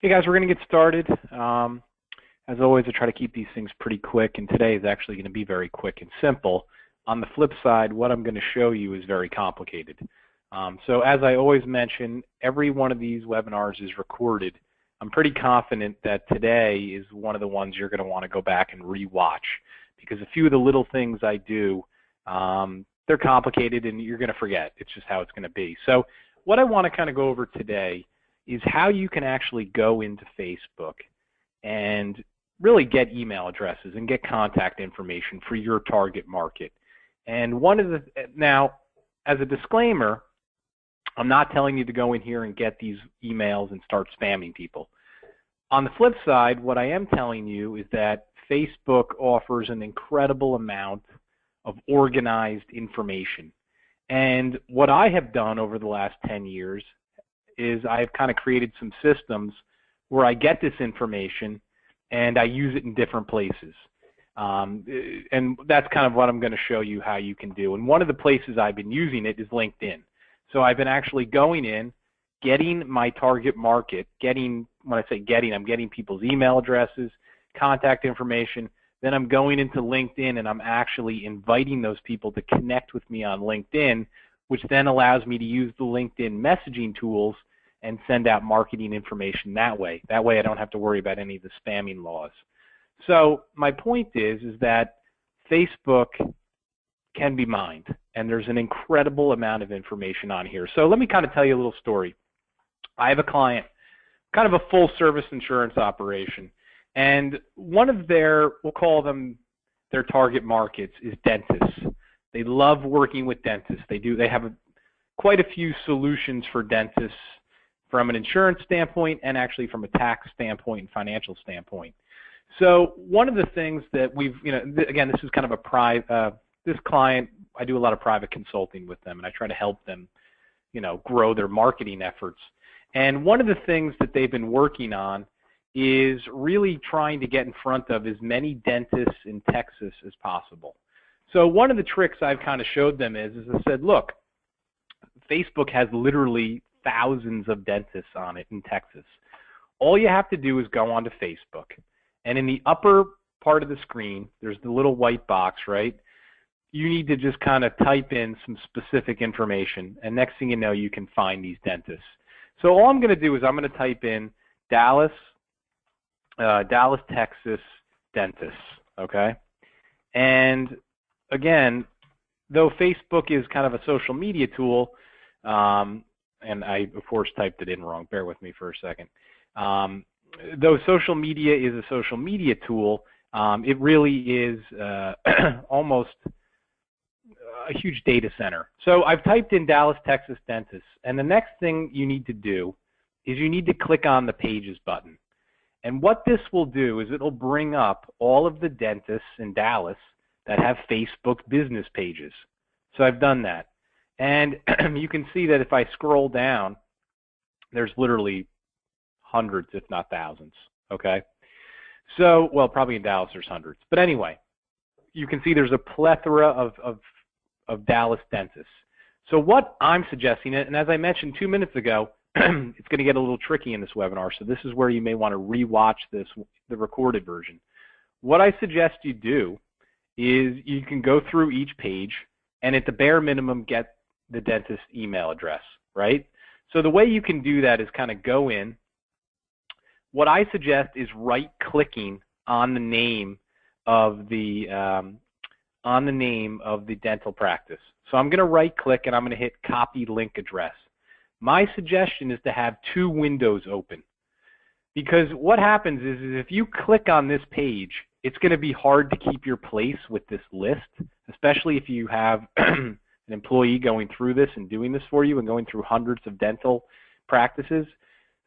Hey guys, we're going to get started. As always, I try to keep these things pretty quick, and today is actually going to be very quick and simple. On the flip side, what I'm going to show you is very complicated. So as I always mention, every one of these webinars is recorded. I'm pretty confident that today is one of the ones you're going to want to go back and re-watch, because a few of the little things I do, they're complicated and you're going to forget. It's just how it's going to be. So what I want to kind of go over today is how you can actually go into Facebook and really get email addresses and get contact information for your target market. And now, as a disclaimer, I'm not telling you to go in here and get these emails and start spamming people. On the flip side, what I am telling you is that Facebook offers an incredible amount of organized information. And what I have done over the last 10 years is I've kind of created some systems where I get this information and I use it in different places. And that's kind of what I'm going to show you how you can do. And one of the places I've been using it is LinkedIn. So I've been actually going in, getting my target market, when I say getting, I'm getting people's email addresses, contact information. Then I'm going into LinkedIn and I'm actually inviting those people to connect with me on LinkedIn, which then allows me to use the LinkedIn messaging tools and send out marketing information that way. That way I don't have to worry about any of the spamming laws. So my point is that Facebook can be mined, and there's an incredible amount of information on here. So let me kind of tell you a little story. I have a client, kind of a full-service insurance operation, and one of we'll call them their target markets is dentists. They love working with dentists. They have quite a few solutions for dentists from an insurance standpoint and actually from a tax standpoint and financial standpoint. So one of the things that again, this is kind of this client, I do a lot of private consulting with them, and I try to help them, grow their marketing efforts. And one of the things that they've been working on is really trying to get in front of as many dentists in Texas as possible. So one of the tricks I've kind of showed them is I said, look, Facebook has literally thousands of dentists on it in Texas. All you have to do is go onto Facebook, and in the upper part of the screen, there's the little white box, right? You need to just kind of type in some specific information, and next thing you know, you can find these dentists. So all I'm going to do is I'm going to type in Dallas, Texas dentists, okay? And again, though Facebook is kind of a social media tool, and I, of course, typed it in wrong. Bear with me for a second. Though social media is a social media tool, it really is almost a huge data center. So I've typed in Dallas, Texas dentists, and the next thing you need to do is you need to click on the Pages button. And what this will do is it'll bring up all of the dentists in Dallas that have Facebook business pages. So I've done that. And you can see that if I scroll down, there's literally hundreds, if not thousands, okay? So, well, probably in Dallas there's hundreds. But anyway, you can see there's a plethora of Dallas dentists. So what I'm suggesting, and as I mentioned 2 minutes ago, it's going to get a little tricky in this webinar, so this is where you may want to re-watch the recorded version. What I suggest you do is you can go through each page and at the bare minimum get the dentist email address, right? So the way you can do that is kind of go in. What I suggest is right-clicking on the name of the dental practice. So I'm going to right-click and I'm going to hit Copy Link Address. My suggestion is to have two windows open, because what happens is if you click on this page, it's going to be hard to keep your place with this list, especially if you have an employee going through this and doing this for you and going through hundreds of dental practices.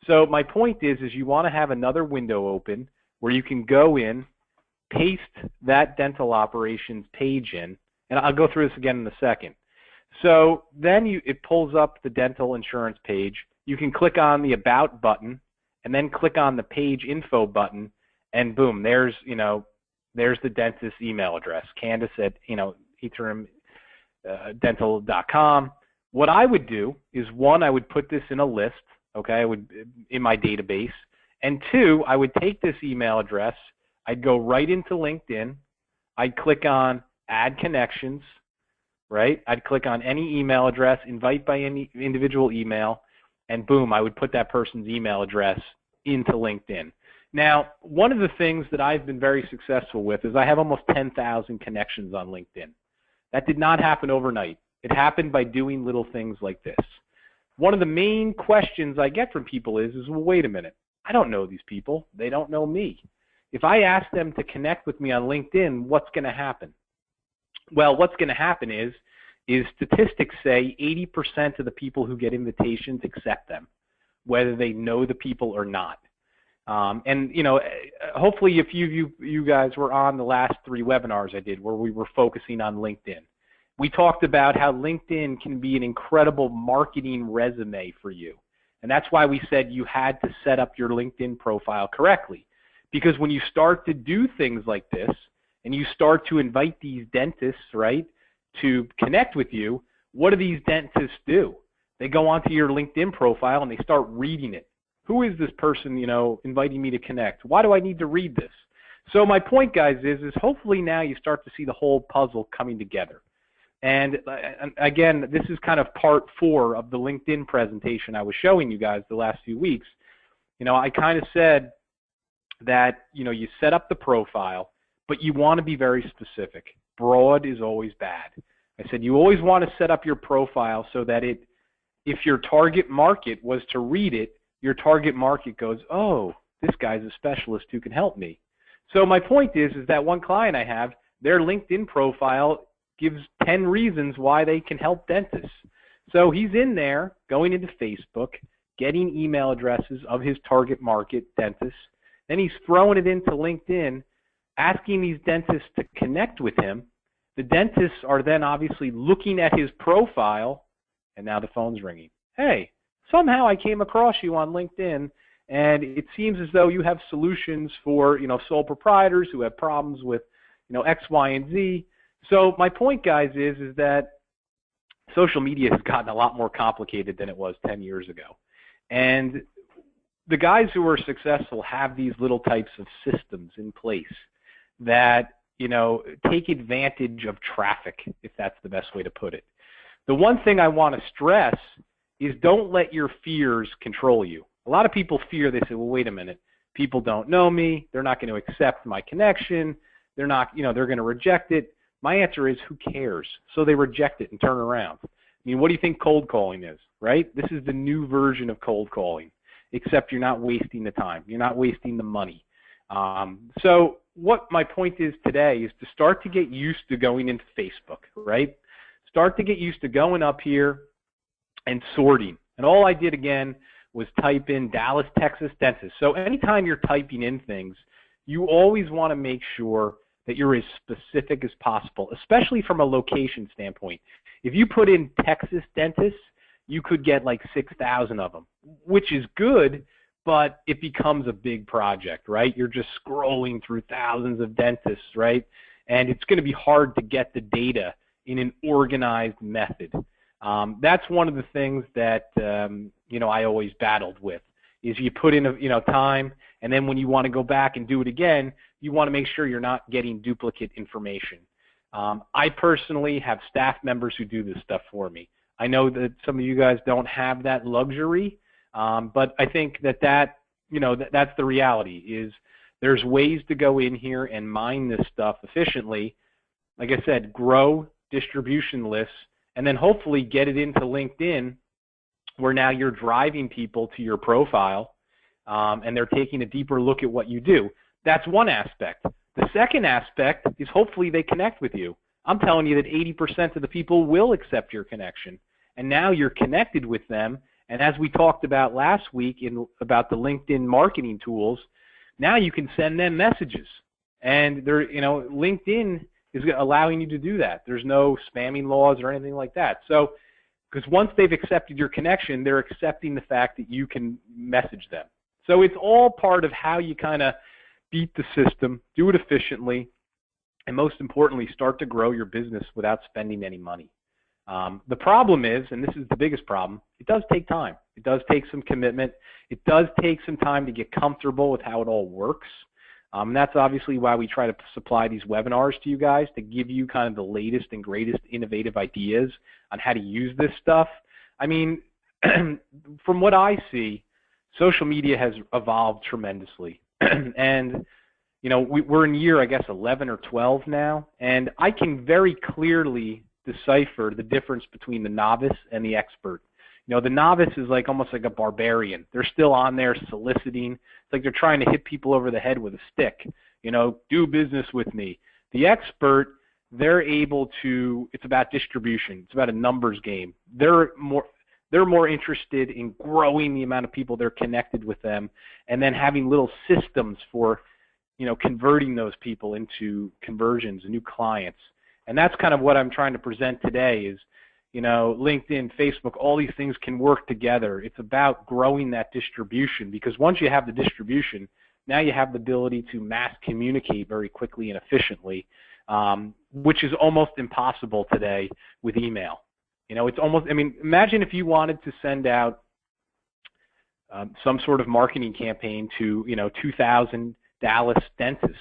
So my point is you want to have another window open where you can go in, paste that dental operations page in, and I'll go through this again in a second. So then it pulls up the dental insurance page. You can click on the About button and then click on the Page Info button, and boom, there's the dentist's email address, Candace at EthereumDental.com. What I would do is, one, I would put this in a list, okay, in my database, And two, I would take this email address, I'd go right into LinkedIn, I'd click on Add Connections, right? I'd click on any email address, invite by any individual email, and boom, I would put that person's email address into LinkedIn. Now, one of the things that I've been very successful with is I have almost 10,000 connections on LinkedIn. That did not happen overnight. It happened by doing little things like this. One of the main questions I get from people is, well, wait a minute. I don't know these people. They don't know me. If I ask them to connect with me on LinkedIn, what's going to happen? Well, what's going to happen is statistics say 80% of the people who get invitations accept them, whether they know the people or not. And you know, hopefully, if you guys were on the last 3 webinars I did where we were focusing on LinkedIn, we talked about how LinkedIn can be an incredible marketing resume for you. And that's why we said you had to set up your LinkedIn profile correctly. Because when you start to do things like this, and you start to invite these dentists, right, to connect with you, what do these dentists do? They go onto your LinkedIn profile and they start reading it. Who is this person, you know, inviting me to connect? Why do I need to read this? So my point, guys, is hopefully now you start to see the whole puzzle coming together. And again, this is kind of part 4 of the LinkedIn presentation I was showing you guys the last few weeks. You know, I kind of said that, you know, you set up the profile, but you want to be very specific. Broad is always bad. I said you always want to set up your profile so that if your target market was to read it, your target market goes, oh, this guy's a specialist who can help me. So my point is that one client I have, their LinkedIn profile gives 10 reasons why they can help dentists. So he's in there, going into Facebook, getting email addresses of his target market dentists. Then he's throwing it into LinkedIn, asking these dentists to connect with him. The dentists are then obviously looking at his profile, and now the phone's ringing. Hey, somehow I came across you on LinkedIn, and it seems as though you have solutions for, you know, sole proprietors who have problems with, you know, X, Y, and Z. So my point, guys, is that social media has gotten a lot more complicated than it was 10 years ago. And the guys who are successful have these little types of systems in place that, you know, take advantage of traffic, if that's the best way to put it. The one thing I want to stress is don't let your fears control you. A lot of people fear, they say, well, wait a minute, people don't know me, they're not going to accept my connection, they're not, you know, they're going to reject it. My answer is, who cares? So they reject it and turn around. I mean, what do you think cold calling is, right? This is the new version of cold calling, except you're not wasting the time. You're not wasting the money. So what my point is today is to start to get used to going into Facebook, right? Start to get used to going up here and sorting. And all I did, again, was type in Dallas, Texas dentist. So anytime you're typing in things, you always want to make sure that you're as specific as possible, especially from a location standpoint. If you put in Texas dentists, you could get like 6,000 of them, which is good, but it becomes a big project, right? You're just scrolling through thousands of dentists, right? And it's going to be hard to get the data in an organized method. That's one of the things that you know, I always battled with, is you put in time, and then when you want to go back and do it again, you want to make sure you're not getting duplicate information. I personally have staff members who do this stuff for me. I know that some of you guys don't have that luxury, but I think that you know, that's the reality, is there's ways to go in here and mine this stuff efficiently. Like I said, grow distribution lists, and then hopefully get it into LinkedIn, where now you're driving people to your profile, and they're taking a deeper look at what you do. That's one aspect. The second aspect is hopefully they connect with you. I'm telling you that 80% of the people will accept your connection, and now you're connected with them. And as we talked about last week about the LinkedIn marketing tools, now you can send them messages, and they're, you know, LinkedIn is allowing you to do that. There's no spamming laws or anything like that. So, because once they've accepted your connection, they're accepting the fact that you can message them. So it's all part of how you kind of beat the system, do it efficiently, and most importantly, start to grow your business without spending any money. The problem is, and this is the biggest problem, it does take time. It does take some commitment. It does take some time to get comfortable with how it all works. And that's obviously why we try to supply these webinars to you guys, to give you kind of the latest and greatest innovative ideas on how to use this stuff. I mean, from what I see, social media has evolved tremendously. And, you know, we're in year, I guess, 11 or 12 now, and I can very clearly decipher the difference between the novice and the expert. You know, the novice is like almost like a barbarian. They're still on there soliciting. It's like they're trying to hit people over the head with a stick. You know, do business with me. The expert, they're able to, it's about distribution. It's about a numbers game. They're more interested in growing the amount of people they're connected with them, and then having little systems for, you know, converting those people into conversions and new clients. And that's kind of what I'm trying to present today is, you know, LinkedIn, Facebook, all these things can work together. It's about growing that distribution, because once you have the distribution, now you have the ability to mass communicate very quickly and efficiently, which is almost impossible today with email. You know, it's almost, I mean, imagine if you wanted to send out some sort of marketing campaign to, you know, 2,000 Dallas dentists.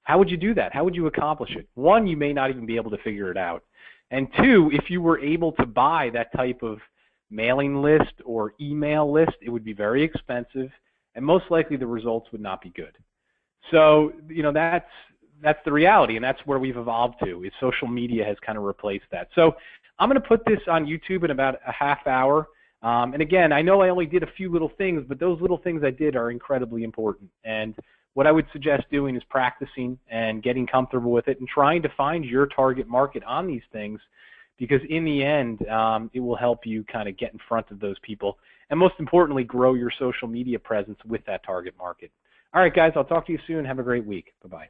How would you do that? How would you accomplish it? One, you may not even be able to figure it out. And two, if you were able to buy that type of mailing list or email list, it would be very expensive, and most likely the results would not be good. So, you know, that's the reality, and that's where we've evolved to, is social media has kind of replaced that. So I'm going to put this on YouTube in about a half hour. And again, I know I only did a few little things, but those little things I did are incredibly important. And what I would suggest doing is practicing and getting comfortable with it and trying to find your target market on these things, because in the end, it will help you kind of get in front of those people and, most importantly, grow your social media presence with that target market. All right, guys, I'll talk to you soon. Have a great week. Bye-bye.